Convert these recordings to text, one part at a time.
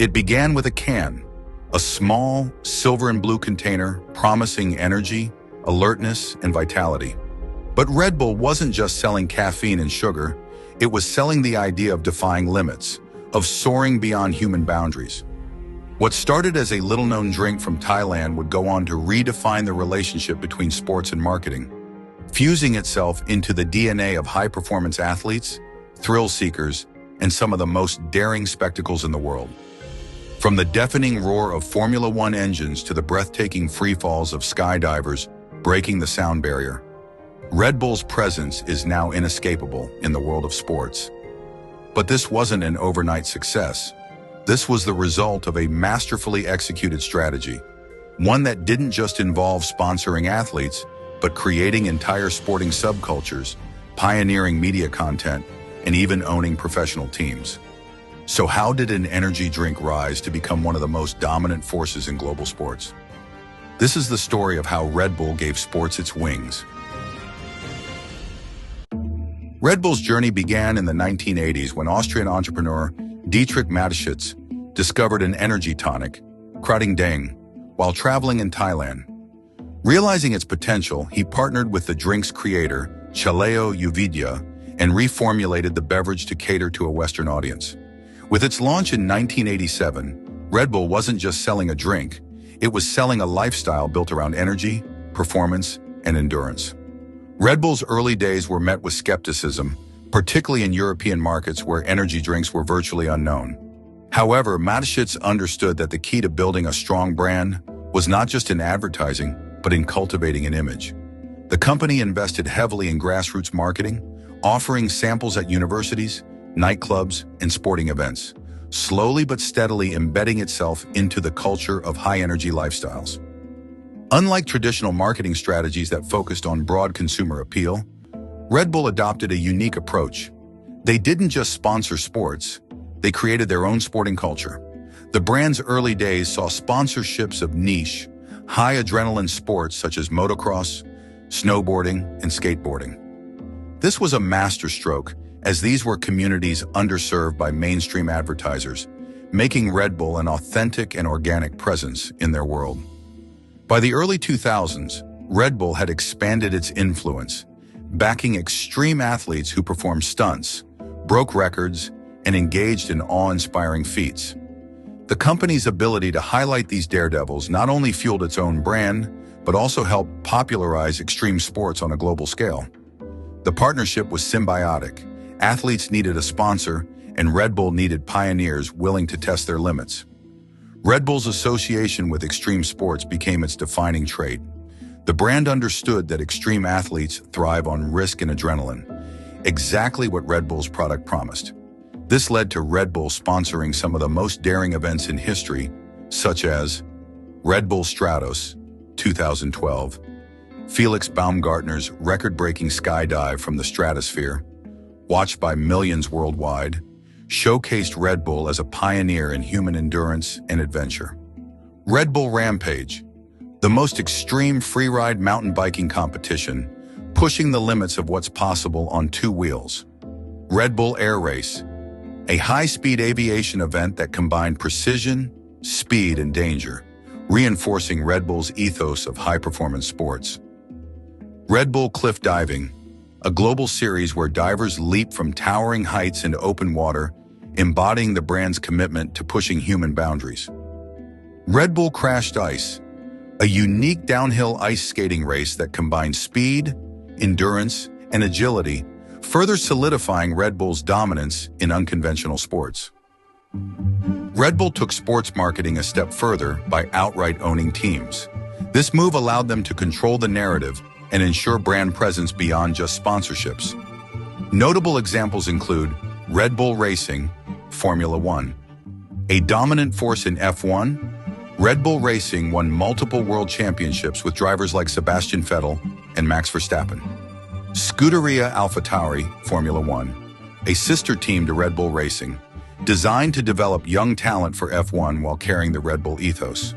It began with a can, a small silver and blue container promising energy, alertness, and vitality. But Red Bull wasn't just selling caffeine and sugar, it was selling the idea of defying limits, of soaring beyond human boundaries. What started as a little-known drink from Thailand would go on to redefine the relationship between sports and marketing, fusing itself into the DNA of high-performance athletes, thrill-seekers, and some of the most daring spectacles in the world. From the deafening roar of Formula One engines to the breathtaking free-falls of skydivers breaking the sound barrier, Red Bull's presence is now inescapable in the world of sports. But this wasn't an overnight success. This was the result of a masterfully executed strategy, one that didn't just involve sponsoring athletes, but creating entire sporting subcultures, pioneering media content, and even owning professional teams. So how did an energy drink rise to become one of the most dominant forces in global sports? This is the story of how Red Bull gave sports its wings. Red Bull's journey began in the 1980s when Austrian entrepreneur Dietrich Mateschitz discovered an energy tonic, Krating, while traveling in Thailand. Realizing its potential, he partnered with the drink's creator, Chaleo Uvidya, and reformulated the beverage to cater to a Western audience. With its launch in 1987, Red Bull wasn't just selling a drink, it was selling a lifestyle built around energy, performance, and endurance. Red Bull's early days were met with skepticism, particularly in European markets where energy drinks were virtually unknown. However, Mateschitz understood that the key to building a strong brand was not just in advertising, but in cultivating an image. The company invested heavily in grassroots marketing, offering samples at universities, nightclubs, and sporting events, slowly but steadily embedding itself into the culture of high-energy lifestyles. Unlike traditional marketing strategies that focused on broad consumer appeal, Red Bull adopted a unique approach. They didn't just sponsor sports, they created their own sporting culture. The brand's early days saw sponsorships of niche, high-adrenaline sports such as motocross, snowboarding, and skateboarding. This was a masterstroke, as these were communities underserved by mainstream advertisers, making Red Bull an authentic and organic presence in their world. By the early 2000s, Red Bull had expanded its influence, backing extreme athletes who performed stunts, broke records, and engaged in awe-inspiring feats. The company's ability to highlight these daredevils not only fueled its own brand, but also helped popularize extreme sports on a global scale. The partnership was symbiotic. Athletes needed a sponsor, and Red Bull needed pioneers willing to test their limits. Red Bull's association with extreme sports became its defining trait. The brand understood that extreme athletes thrive on risk and adrenaline, exactly what Red Bull's product promised. This led to Red Bull sponsoring some of the most daring events in history, such as Red Bull Stratos, 2012, Felix Baumgartner's record-breaking skydive from the stratosphere, watched by millions worldwide, showcased Red Bull as a pioneer in human endurance and adventure. Red Bull Rampage, the most extreme freeride mountain biking competition, pushing the limits of what's possible on two wheels. Red Bull Air Race, a high-speed aviation event that combined precision, speed, and danger, reinforcing Red Bull's ethos of high-performance sports. Red Bull Cliff Diving, a global series where divers leap from towering heights into open water, embodying the brand's commitment to pushing human boundaries. Red Bull Crashed Ice, a unique downhill ice skating race that combines speed, endurance, and agility, further solidifying Red Bull's dominance in unconventional sports. Red Bull took sports marketing a step further by outright owning teams. This move allowed them to control the narrative and ensure brand presence beyond just sponsorships. Notable examples include Red Bull Racing, Formula One. A dominant force in F1, Red Bull Racing won multiple world championships with drivers like Sebastian Vettel and Max Verstappen. Scuderia AlphaTauri, Formula One, a sister team to Red Bull Racing, designed to develop young talent for F1 while carrying the Red Bull ethos.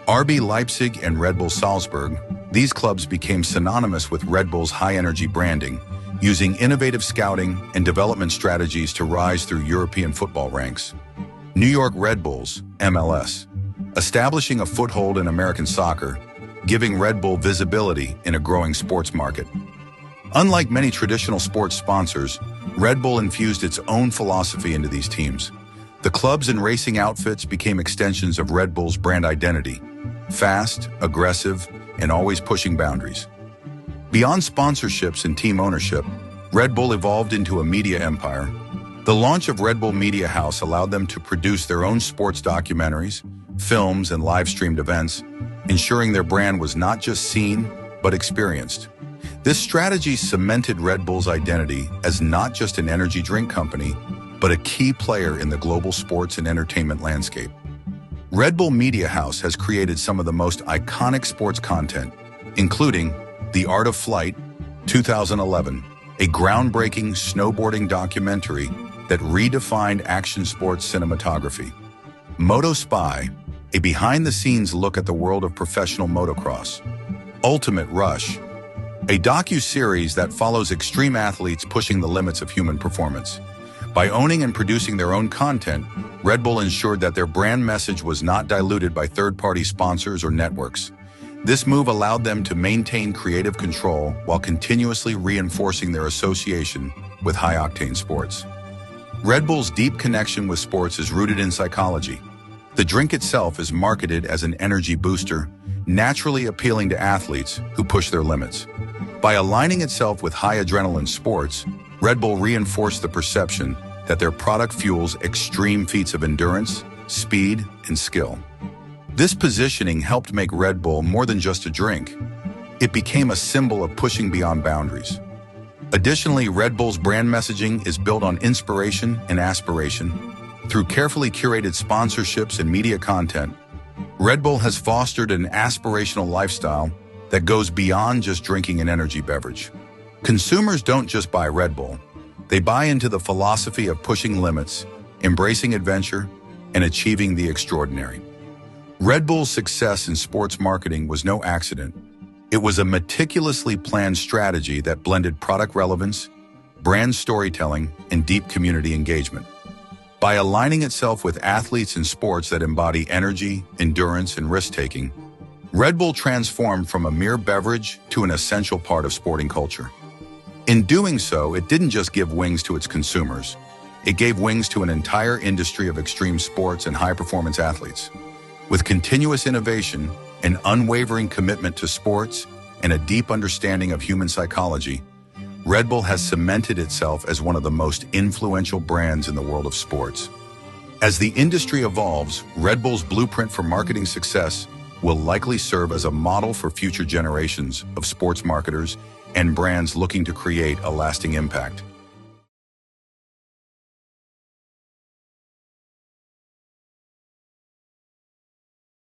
RB Leipzig and Red Bull Salzburg, these clubs became synonymous with Red Bull's high-energy branding, using innovative scouting and development strategies to rise through European football ranks. New York Red Bulls, MLS, establishing a foothold in American soccer, giving Red Bull visibility in a growing sports market. Unlike many traditional sports sponsors, Red Bull infused its own philosophy into these teams. The clubs and racing outfits became extensions of Red Bull's brand identity: fast, aggressive, and always pushing boundaries. Beyond sponsorships and team ownership, Red Bull evolved into a media empire. The launch of Red Bull Media House allowed them to produce their own sports documentaries, films, and live-streamed events, ensuring their brand was not just seen, but experienced. This strategy cemented Red Bull's identity as not just an energy drink company, but a key player in the global sports and entertainment landscape. Red Bull Media House has created some of the most iconic sports content, including The Art of Flight, 2011, a groundbreaking snowboarding documentary that redefined action sports cinematography; Moto Spy, a behind-the-scenes look at the world of professional motocross; Ultimate Rush, a docu-series that follows extreme athletes pushing the limits of human performance. By owning and producing their own content, Red Bull ensured that their brand message was not diluted by third-party sponsors or networks. This move allowed them to maintain creative control while continuously reinforcing their association with high-octane sports. Red Bull's deep connection with sports is rooted in psychology. The drink itself is marketed as an energy booster, naturally appealing to athletes who push their limits. By aligning itself with high-adrenaline sports, Red Bull reinforced the perception that their product fuels extreme feats of endurance, speed, and skill. This positioning helped make Red Bull more than just a drink. It became a symbol of pushing beyond boundaries. Additionally, Red Bull's brand messaging is built on inspiration and aspiration. Through carefully curated sponsorships and media content, Red Bull has fostered an aspirational lifestyle that goes beyond just drinking an energy beverage. Consumers don't just buy Red Bull. They buy into the philosophy of pushing limits, embracing adventure, and achieving the extraordinary. Red Bull's success in sports marketing was no accident. It was a meticulously planned strategy that blended product relevance, brand storytelling, and deep community engagement. By aligning itself with athletes and sports that embody energy, endurance, and risk-taking, Red Bull transformed from a mere beverage to an essential part of sporting culture. In doing so, it didn't just give wings to its consumers. It gave wings to an entire industry of extreme sports and high-performance athletes. With continuous innovation, an unwavering commitment to sports, and a deep understanding of human psychology, Red Bull has cemented itself as one of the most influential brands in the world of sports. As the industry evolves, Red Bull's blueprint for marketing success will likely serve as a model for future generations of sports marketers and brands looking to create a lasting impact.